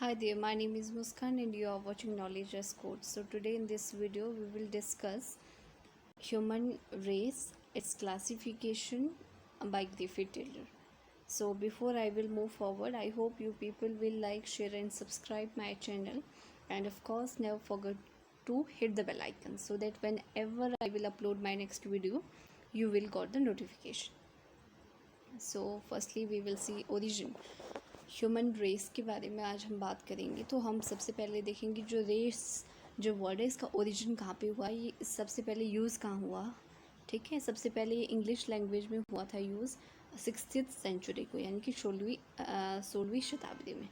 Hi there, my name is Muskan and you are watching Knowledge as Code. So today in this video we will discuss human race, its classification by Griffith Taylor. So before I will move forward, I hope you people will like, share and subscribe my channel, and of course never forget to hit the bell icon so that whenever I will upload my next video you will got the notification. So firstly we will see origin. Human race के बारे में आज हम बात करेंगे। तो हम सबसे पहले देखेंगे जो रेस जो वर्ड है इसका ओरिजिन कहाँ पे हुआ, ये सबसे पहले यूज़ कहाँ हुआ। ठीक है, सबसे पहले ये इंग्लिश लैंग्वेज में हुआ था यूज़ 16th सेंचुरी को, यानी कि 16वीं शताब्दी में।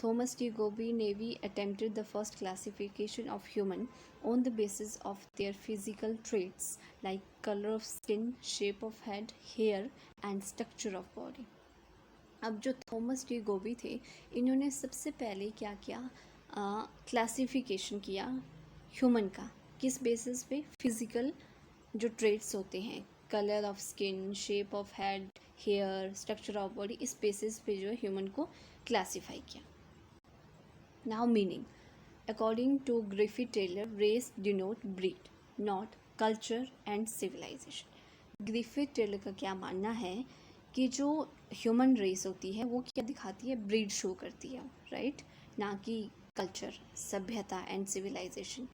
थॉमस डी गोबी नेवी attempted the first classification of human on the basis of their physical traits like colour of skin, shape of head, hair and structure of body. अब जो थॉमस डी गोबी थे, इन्होंने सबसे पहले क्या किया, क्लासिफिकेशन किया ह्यूमन का। किस बेसिस पे? फिज़िकल जो ट्रेट्स होते हैं, colour of skin, shape of head, hair, structure of body, इस बेसिस पे जो है ह्यूमन को क्लासीफाई किया। Now meaning, according to Griffith Taylor, race denote breed not culture and civilisation. Griffith Taylor का क्या मानना है कि जो ह्यूमन रेस होती है वो क्या दिखाती है, ब्रीड शो करती है, राइट, ना कि कल्चर, सभ्यता एंड सिविलाइजेशन।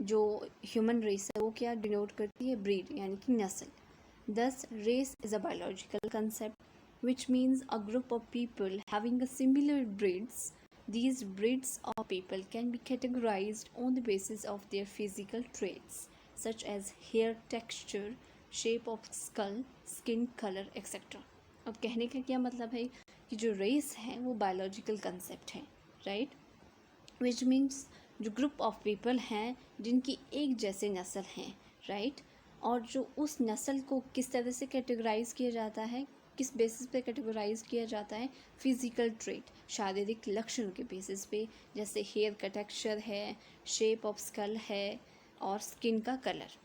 जो ह्यूमन रेस है वो क्या डिनोट करती है, ब्रीड यानी कि नस्ल। Thus race is a biological concept which means a group of people having a similar breeds. These breeds of people can be categorized on the basis of their physical traits such as hair texture, shape of skull, skin colour etcetera. अब कहने का क्या मतलब है कि जो race है वो बायोलॉजिकल कंसेप्ट है, राइट, विच मीन्स जो ग्रुप ऑफ पीपल हैं जिनकी एक जैसे नस्ल हैं, राइट, और जो उस नस्ल को किस तरह से कैटेगराइज किया जाता है, किस बेसिस पे कैटेगराइज किया जाता है, फिजिकल ट्रेट, शारीरिक लक्षण के बेसिस पे, जैसे हेयर का टेक्सचर है, शेप ऑफ स्कल है और स्किन का colour.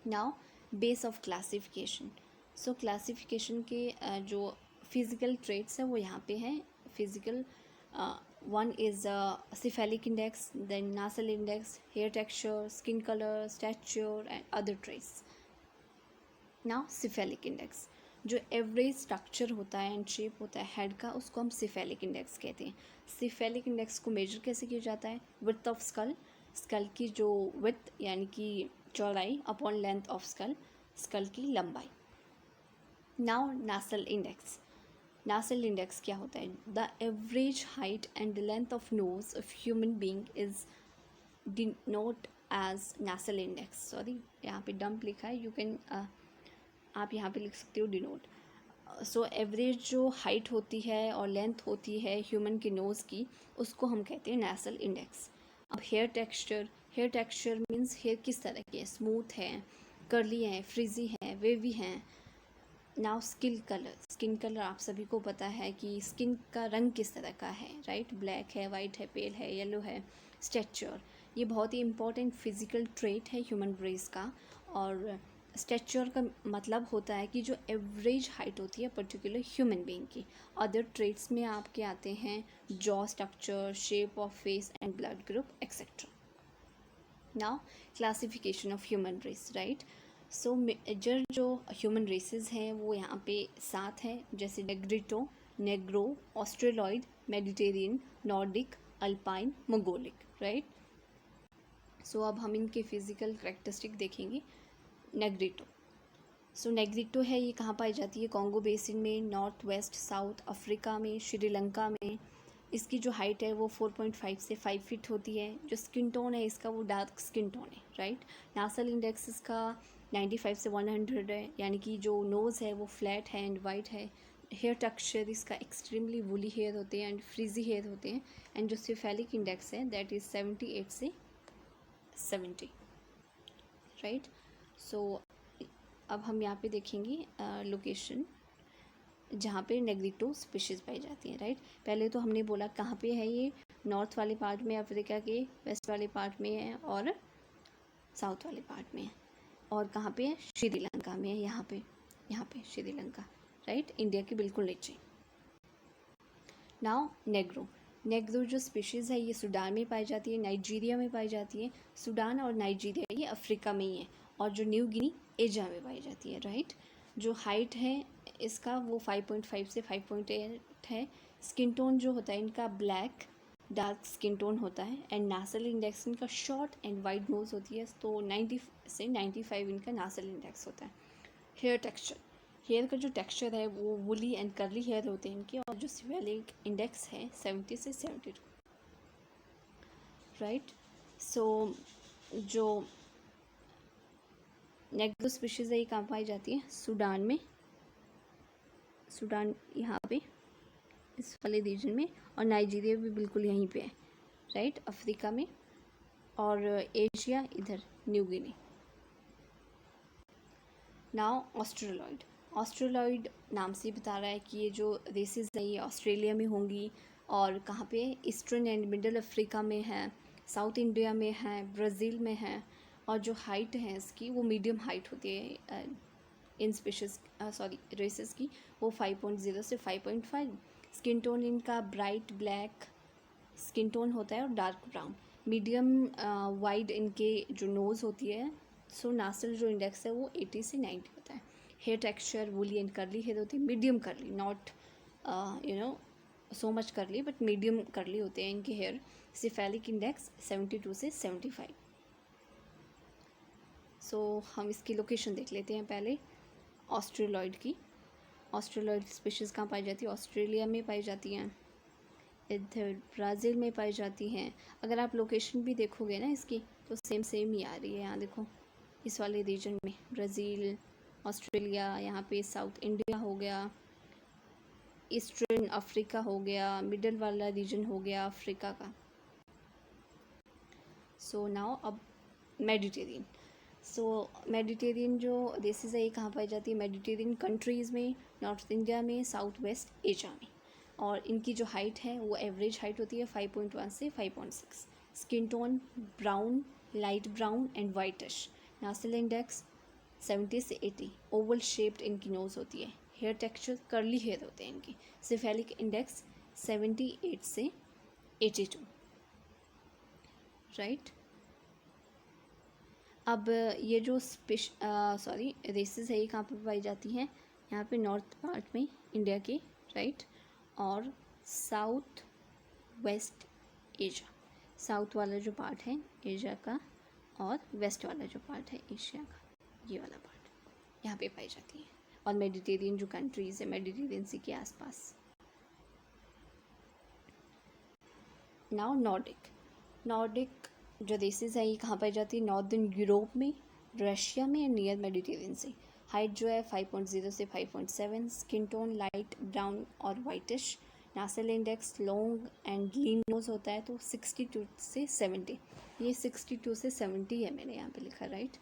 Now base of classification. So classification के जो फिज़िकल ट्रेट्स हैं वो यहाँ पे हैं। Physical one is cephalic index, then nasal index, hair texture, skin color, stature and other traits. Now cephalic index, जो एवरेज स्ट्रक्चर होता है एंड शेप होता है हेड का, उसको हम सिफेलिक इंडेक्स कहते हैं। सिफेलिक इंडेक्स को मेजर कैसे किया जाता है, विड्थ ऑफ स्कल, स्कल की जो विड्थ यानी कि चौड़ाई upon length of skull, skull की लंबाई। Now nasal index. Nasal index क्या होता है, the average height and length of nose of human being is denote as nasal index. Sorry, यहाँ पे डंप लिखा है, यू कैन आप यहाँ पे लिख सकते हो डिनोट। सो एवरेज जो हाइट होती है और लेंथ होती है ह्यूमन के नोज़ की, उसको हम कहते हैं नासल इंडेक्स। अब हेयर टेक्सचर मीन्स हेयर किस तरह की है, स्मूथ है, कर्ली है, फ्रिजी है, वेवी हैं। नाउ स्किन कलर आप सभी को पता है कि स्किन का रंग किस तरह का है, राइट, ब्लैक है, वाइट है, पेल है, येलो है। स्टेचर, ये बहुत ही इंपॉर्टेंट फिजिकल ट्रेट है ह्यूमन रेस का। और स्टेचर का मतलब होता है कि जो एवरेज हाइट होती है पर्टिकुलर ह्यूमन बीइंग की। अदर ट्रेट्स में आपके आते हैं jaw structure, shape of face and blood group etcetera. Now classification of human race, right. So major जो ह्यूमन रेसेस हैं वो यहाँ पे 7 हैं, जैसे Negrito, Negro, Australoid, Mediterranean, Nordic, Alpine, Mongolic, right. So अब हम इनके फिजिकल करेक्टरिस्टिक देखेंगे। नेग्रिटो, सो नेग्रिटो है, ये कहाँ पाई जाती है, कॉन्गो बेसिन में, नॉर्थ वेस्ट साउथ अफ्रीका में, श्रीलंका में। इसकी जो हाइट है वो 4.5 से 5 फीट होती है। जो स्किन टोन है इसका वो डार्क स्किन टोन है, राइट। नासल इंडेक्स इसका 95 से 100 है, यानी कि जो नोज़ है वो फ्लैट है एंड वाइट है। हेयर टेक्सचर इसका एक्सट्रीमली वूली हेयर होते हैं एंड फ्रीजी हेयर होते हैं। एंड जो सिफेलिक इंडेक्स है दैट इज़ 78 से 70, राइट। सो अब हम यहाँ पे देखेंगे लोकेशन जहाँ पे नेग्रिटो स्पीशीज़ पाई जाती हैं, राइट। पहले तो हमने बोला कहाँ पे है ये, नॉर्थ वाले पार्ट में अफ्रीका के, वेस्ट वाले पार्ट में है और साउथ वाले पार्ट में है। और कहाँ पे है, श्रीलंका में है, यहाँ पे श्रीलंका, राइट, इंडिया के बिल्कुल नीचे। नाउ नेग्रो, नेग्रो जो स्पीशीज़ है ये सूडान में पाई जाती है, नाइजीरिया में पाई जाती है। सूडान और नाइजीरिया ये अफ्रीका में ही है, और जो न्यू गिनी एशिया में पाई जाती है, राइट। जो हाइट है इसका वो 5.5 से 5.8 है। स्किन टोन जो होता है इनका ब्लैक डार्क स्किन टोन होता है, एंड नासल इंडेक्स इनका शॉर्ट एंड वाइड नोज होती है, तो 90 से 95 इनका नासल इंडेक्स होता है। हेयर टेक्सचर, हेयर का जो टेक्सचर है वो वुली एंड कर्ली हेयर होते हैं इनके, और जो सिफेलिक इंडेक्स है 70 से 72, राइट। सो जो नेग्रो स्पीशीज़ है ये कहाँ पाई जाती है? सूडान में, सूडान यहाँ पे इस वाले रीजन में, और नाइजीरिया भी बिल्कुल यहीं पे है, राइट, अफ्रीका में, और एशिया इधर New Guinea. Now Australoid, Australoid नाम से बता रहा है कि ये जो रेसेस है ये ऑस्ट्रेलिया में होंगी, और कहाँ पे? ईस्टर्न एंड मिडल अफ्रीका में है, साउथ इंडिया में है, ब्राज़ील में है, और जो हाइट है इसकी वो मीडियम हाइट होती है इन स्पीशीज़ रेसेस की, वो 5.0 से 5.5। स्किन टोन इनका ब्राइट ब्लैक स्किन टोन होता है और डार्क ब्राउन, मीडियम वाइड इनके जो नोज़ होती है। सो नासल जो इंडेक्स है वो 80 से 90 होता है। Hair texture woolly and curly hair होती है, medium curly, not so much curly but medium curly होते हैं इनके हेयर। सिफेलिक इंडेक्स 72 से 75। सो हम इसकी लोकेशन देख लेते हैं पहले ऑस्ट्रेलॉइड की। ऑस्ट्रेलॉइड स्पीशीज़ कहाँ पाई जाती है? ऑस्ट्रेलिया में पाई जाती हैं, इधर ब्राज़ील में पाई जाती हैं। अगर आप लोकेशन भी देखोगे ना इसकी तो सेम ही आ रही है। यहाँ देखो इस वाले रीजन में ब्राज़ील, ऑस्ट्रेलिया, यहाँ पे साउथ इंडिया हो गया, ईस्टर्न अफ्रीका हो गया, मिडल वाला रीजन हो गया अफ्रीका का। सो नाउ अब मेडिटेरियन। सो मेडिटेरियन जो रेसेस है ये कहाँ पाई जाती है? मेडिटेरियन कंट्रीज़ में, नॉर्थ इंडिया में, साउथ वेस्ट एशिया में, और इनकी जो हाइट है वो एवरेज हाइट होती है 5.1 से 5.6। Skin tone brown, light brown and whitish. Nasal index 70 से 80। ओवल शेप्ड इनकी नोज़ होती है। हेयर टेक्सचर कर्ली हेयर होते हैं इनकी। सिफेलिक इंडेक्स 78 से 82, राइट। अब ये जो रेसेस है ये कहाँ पर पाई जाती हैं? यहाँ पे नॉर्थ पार्ट में इंडिया के, राइट, और साउथ वेस्ट एशिया, साउथ वाला जो पार्ट है एशिया का, और वेस्ट वाला जो पार्ट है एशिया का, ये वाला पार्ट यहाँ पे पाई जाती है, और मेडिटेरियन जो कंट्रीज़ है मेडिटेरियन सी के आसपास। नाउ नॉर्डिक जो रेसेस है ये कहाँ पाई जाती है? नॉर्दर्न यूरोप में, रशिया में, नियर मेडिटेरियन से। हाइट जो है 5.0 से 5.7। स्किन टोन लाइट ब्राउन और whitish. Nasal index long and lean nose होता है, तो 62 से 70। ये 62 से 70 है, मैंने यहाँ पे लिखा, राइट।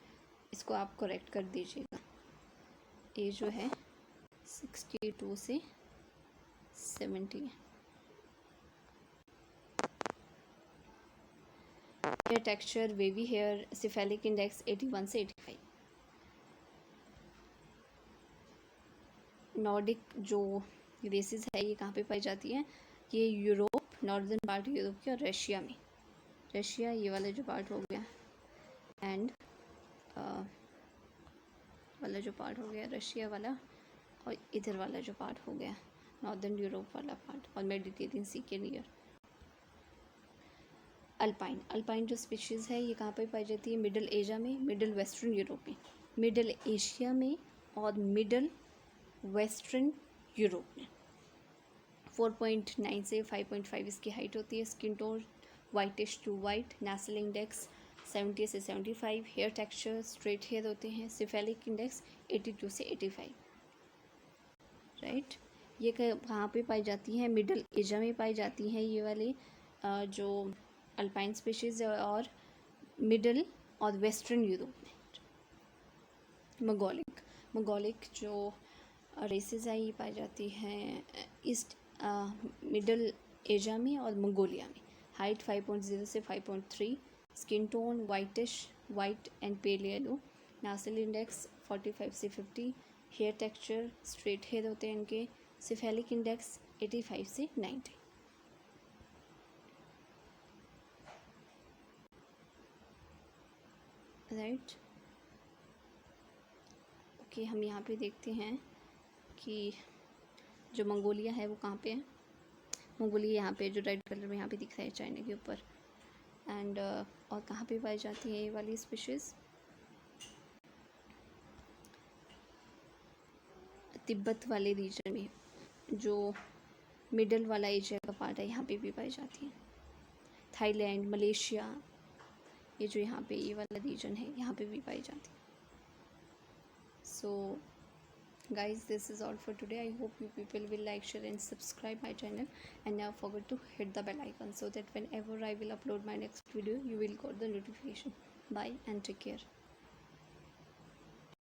इसको आप करेक्ट कर दीजिएगा। ये जो है 62 से 70 है। Hair texture wavy hair. Cephalic index 81 से 85। नॉर्डिक जो रेसेस है ये कहाँ पे पाई जाती है? ये यूरोप, नॉर्दर्न पार्ट यूरोप की, और रशिया में। रशिया ये वाला जो पार्ट हो गया, एंड वाला जो पार्ट हो गया रशिया वाला, और इधर वाला जो पार्ट हो गया नॉर्दर्न यूरोप वाला पार्ट, और मेडिटेरियन सी के नियर। अल्पाइन जो स्पीशीज़ है ये कहाँ पे पाई जाती है? मिडल एशिया में, मिडल वेस्टर्न यूरोप में, मिडल एशिया में, और मिडल वेस्टर्न यूरोप में। 4.9 से 5.5 इसकी हाइट होती है। Skin tone whitish to white. Nasal index 70 से 75। हेयर टेक्सचर स्ट्रेट हेयर होते हैं। सिफेलिक इंडेक्स 82 से 85, राइट। ये कहाँ पे पाई जाती हैं? मिडल एशिया में पाई जाती हैं ये वाले जो अल्पाइन स्पीशीज़, और मिडल और वेस्टर्न यूरोप में। मंगोलिक जो रेसेस है ये पाई जाती हैं ईस्ट मिडल एशिया में और मंगोलिया में। हाइट 5.0 से 5.3। Skin tone white and pale yellow. Nasal index 45 से 50। हेयर टेक्सचर स्ट्रेट हेयर होते हैं इनके। सिफेलिक इंडेक्स 85 से 90। राइट। ओके, हम यहाँ पे देखते हैं कि जो मंगोलिया है वो कहाँ पे है। मंगोलिया यहाँ पे जो रेड कलर में यहाँ पे दिख रहा है चाइना के ऊपर। एंड और कहाँ पे पाई जाती है ये वाली स्पीशीज़? तिब्बत वाले रीजन में, जो मिडल वाला एशिया का पार्ट है, यहाँ पे भी पाई जाती है। थाईलैंड, मलेशिया, ये जो यहाँ पे ये वाला रीजन है, यहाँ पे भी पाई जाती है। सो guys, this is all for today. I hope you people will like, share and subscribe my channel, and never forget to hit the bell icon so that whenever I will upload my next video you will get the notification. Bye and take care.